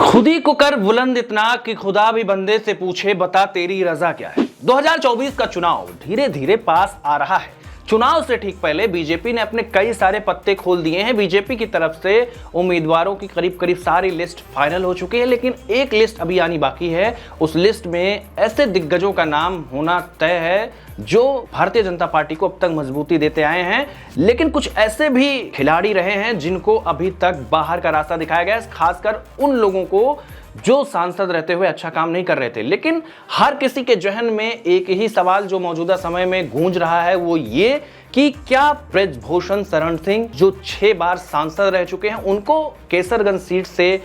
खुद ही को कर बुलंद इतना कि खुदा भी बंदे से पूछे बता तेरी रजा क्या है। 2024 का चुनाव धीरे धीरे पास आ रहा है। चुनाव से ठीक पहले बीजेपी ने अपने कई सारे पत्ते खोल दिए हैं। बीजेपी की तरफ से उम्मीदवारों की करीब करीब सारी लिस्ट फाइनल हो चुकी है, लेकिन एक लिस्ट अभी आनी बाकी है। उस लिस्ट में ऐसे दिग्गजों का नाम होना तय है जो भारतीय जनता पार्टी को अब तक मजबूती देते आए हैं, लेकिन कुछ ऐसे भी खिलाड़ी रहे हैं जिनको अभी तक बाहर का रास्ता दिखाया गया है, खासकर उन लोगों को जो सांसद रहते हुए अच्छा काम नहीं कर रहे थे। लेकिन हर किसी के जहन में एक ही सवाल जो मौजूदा समय में गूंज रहा है वो ये कि क्या ब्रजभूषण शरण सिंह जो 6 बार सांसद रह चुके हैं उनको केसरगंज सीट से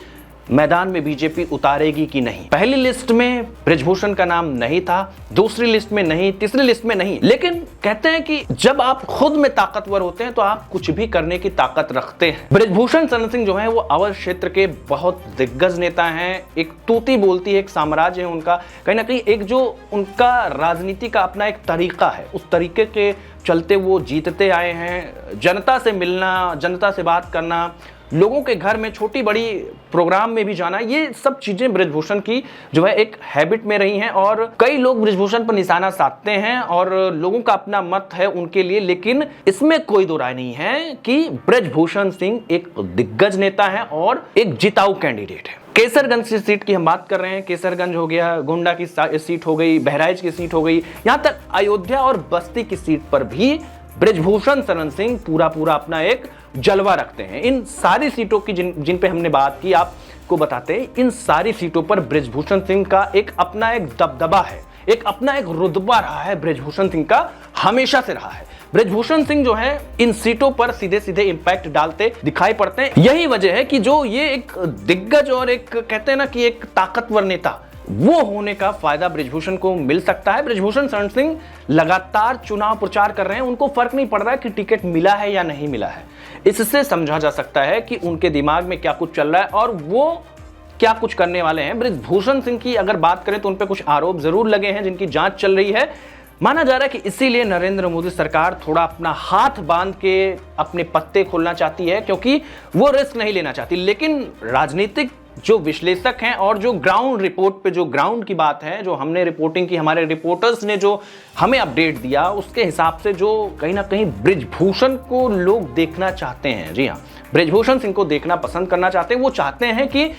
मैदान में बीजेपी उतारेगी कि नहीं। पहली लिस्ट में ब्रजभूषण का नाम नहीं था, दूसरी लिस्ट में नहीं, तीसरी लिस्ट में नहीं, लेकिन कहते हैं कि जब आप खुद में ताकतवर होते हैं तो आप कुछ भी करने की ताकत रखते हैं। ब्रजभूषण शरण सिंह जो है वो अवध क्षेत्र के बहुत दिग्गज नेता हैं। एक तूती बोलती है, एक साम्राज्य है उनका, कहीं ना कहीं एक जो उनका राजनीति का अपना एक तरीका है, उस तरीके के चलते वो जीतते आए हैं। जनता से मिलना, जनता से बात करना, लोगों के घर में छोटी बड़ी प्रोग्राम में भी जाना, ये सब चीजें ब्रजभूषण की जो है एक हैबिट में रही हैं और कई लोग ब्रजभूषण पर निशाना साधते हैं और लोगों का अपना मत है उनके लिए। लेकिन इसमें कोई दो राय नहीं है कि ब्रजभूषण सिंह एक दिग्गज नेता है और एक जिताऊ कैंडिडेट है। केसरगंज की सीट की हम बात कर रहे हैं, केसरगंज हो गया, गोंडा की सीट हो गई, बहराइच की सीट हो गई, यहां तक अयोध्या और बस्ती की सीट पर भी ब्रजभूषण शरण सिंह पूरा अपना एक जलवा रखते हैं। इन सारी सीटों की जिन पे हमने बात की आपको बताते हैं, इन सारी सीटों पर ब्रजभूषण सिंह का एक अपना एक दबदबा है, एक अपना एक रुतबा रहा है। ब्रजभूषण सिंह का हमेशा से रहा है। ब्रजभूषण सिंह जो है इन सीटों पर सीधे सीधे इंपैक्ट डालते दिखाई पड़ते हैं। यही वजह है कि जो ये एक दिग्गज और एक कहते हैं ना कि एक ताकतवर नेता वो होने का फायदा ब्रजभूषण को मिल सकता है। ब्रजभूषण शरण सिंह लगातार चुनाव प्रचार कर रहे हैं, उनको फर्क नहीं पड़ रहा है कि टिकट मिला है या नहीं मिला है। इससे समझा जा सकता है कि उनके दिमाग में क्या कुछ चल रहा है और वो क्या कुछ करने वाले हैं। ब्रजभूषण सिंह की अगर बात करें तो उन पर कुछ आरोप जरूर लगे हैं जिनकी जांच चल रही है। माना जा रहा है कि इसीलिए नरेंद्र मोदी सरकार थोड़ा अपना हाथ बांध के अपने पत्ते खोलना चाहती है, क्योंकि वो रिस्क नहीं लेना चाहती। लेकिन राजनीतिक जो विश्लेषक हैं और जो ग्राउंड रिपोर्ट पे जो ग्राउंड की बात है, जो हमने रिपोर्टिंग की, हमारे रिपोर्टर्स ने जो हमें अपडेट दिया, उसके हिसाब से जो कहीं ना कहीं ब्रजभूषण को लोग देखना चाहते हैं। जी हाँ, ब्रजभूषण सिंह को देखना पसंद करना चाहते हैं। वो चाहते हैं कि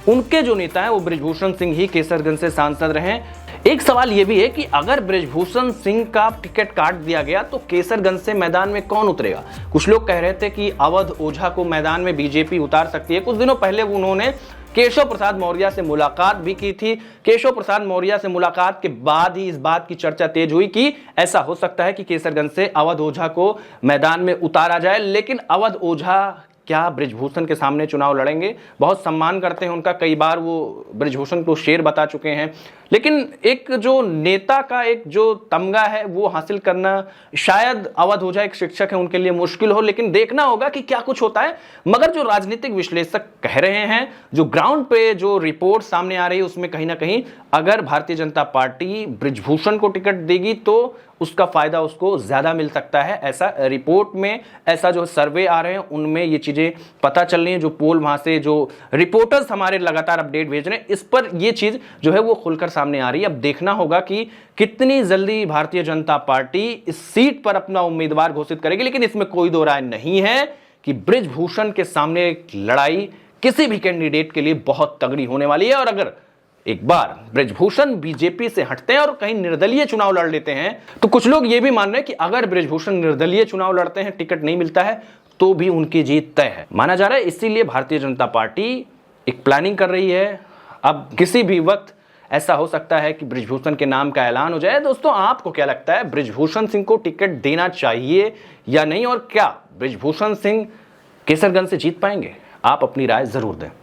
उनके जो नेता है वो ब्रजभूषण सिंह ही केसरगंज से सांसद रहें। एक सवाल यह भी है कि अगर ब्रजभूषण सिंह का टिकट काट दिया गया तो केसरगंज से मैदान में कौन उतरेगा। कुछ लोग कह रहे थे कि अवध ओझा को मैदान में बीजेपी उतार सकती है। कुछ दिनों पहले उन्होंने केशव प्रसाद मौर्य से मुलाकात भी की थी। केशव प्रसाद मौर्य से मुलाकात के बाद ही इस बात की चर्चा तेज हुई कि ऐसा हो सकता है कि केसरगंज से अवध ओझा को मैदान में उतारा जाए। लेकिन अवध ओझा क्या ब्रजभूषण के सामने चुनाव लड़ेंगे? बहुत सम्मान करते हैं उनका, कई बार वो ब्रजभूषण को शेर बता चुके हैं, लेकिन एक जो नेता का एक जो तमगा है वो हासिल करना शायद अवध ओझा एक शिक्षक है उनके लिए मुश्किल हो। लेकिन देखना होगा कि क्या कुछ होता है। मगर जो राजनीतिक विश्लेषक कह रहे हैं, जो ग्राउंड पे जो रिपोर्ट सामने आ रही है, उसमें कहीं ना कहीं अगर भारतीय जनता पार्टी ब्रजभूषण को टिकट देगी तो उसका फायदा उसको ज्यादा मिल सकता है। ऐसा रिपोर्ट में, ऐसा जो सर्वे आ रहे हैं उनमें ये चीजें पता चल रही हैं। जो पोल वहां से जो रिपोर्टर्स हमारे लगातार अपडेट भेज रहे हैं, इस पर ये चीज जो है वो खुलकर सामने आ रही है। अब देखना होगा कि कितनी जल्दी भारतीय जनता पार्टी इस सीट पर अपना उम्मीदवार घोषित करेगी। लेकिन इसमें कोई दो राय नहीं है कि ब्रजभूषण के सामने एक लड़ाई किसी भी कैंडिडेट के लिए बहुत तगड़ी होने वाली है। और अगर एक बार ब्रजभूषण बीजेपी से हटते हैं और कहीं निर्दलीय चुनाव लड़ लेते हैं तो कुछ लोग यह भी मान रहे हैं कि अगर ब्रजभूषण निर्दलीय चुनाव लड़ते हैं, टिकट नहीं मिलता है, तो भी उनकी जीत तय है माना जा रहा है। इसीलिए भारतीय जनता पार्टी एक प्लानिंग कर रही है। अब किसी भी वक्त ऐसा हो सकता है कि ब्रजभूषण के नाम का ऐलान हो जाए। दोस्तों, आपको क्या लगता है, ब्रजभूषण सिंह को टिकट देना चाहिए या नहीं, और क्या ब्रजभूषण सिंह केसरगंज से जीत पाएंगे? आप अपनी राय जरूर दें।